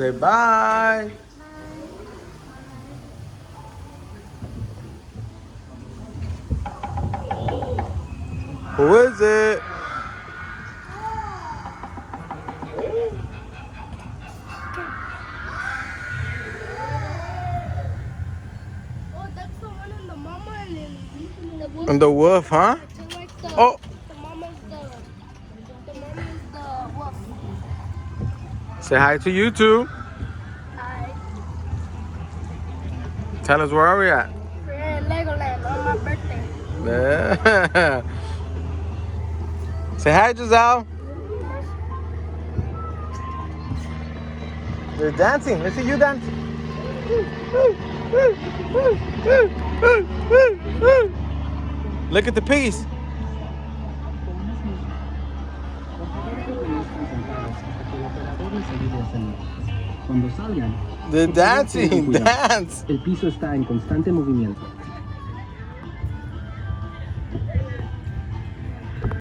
Say bye. Who is it? Oh, that's the one in the mama and in the wolf. And the wolf, huh? It's like the, Oh, the mama's the wolf. say hi to YouTube. Hi. Tell us where are we at? We're in Legoland on my birthday. Yeah. Say hi, Giselle. They're dancing. Let's see you dance. Look at the piece. Cuando salgan, They're dancing. Dance. el piso está en constante movimiento.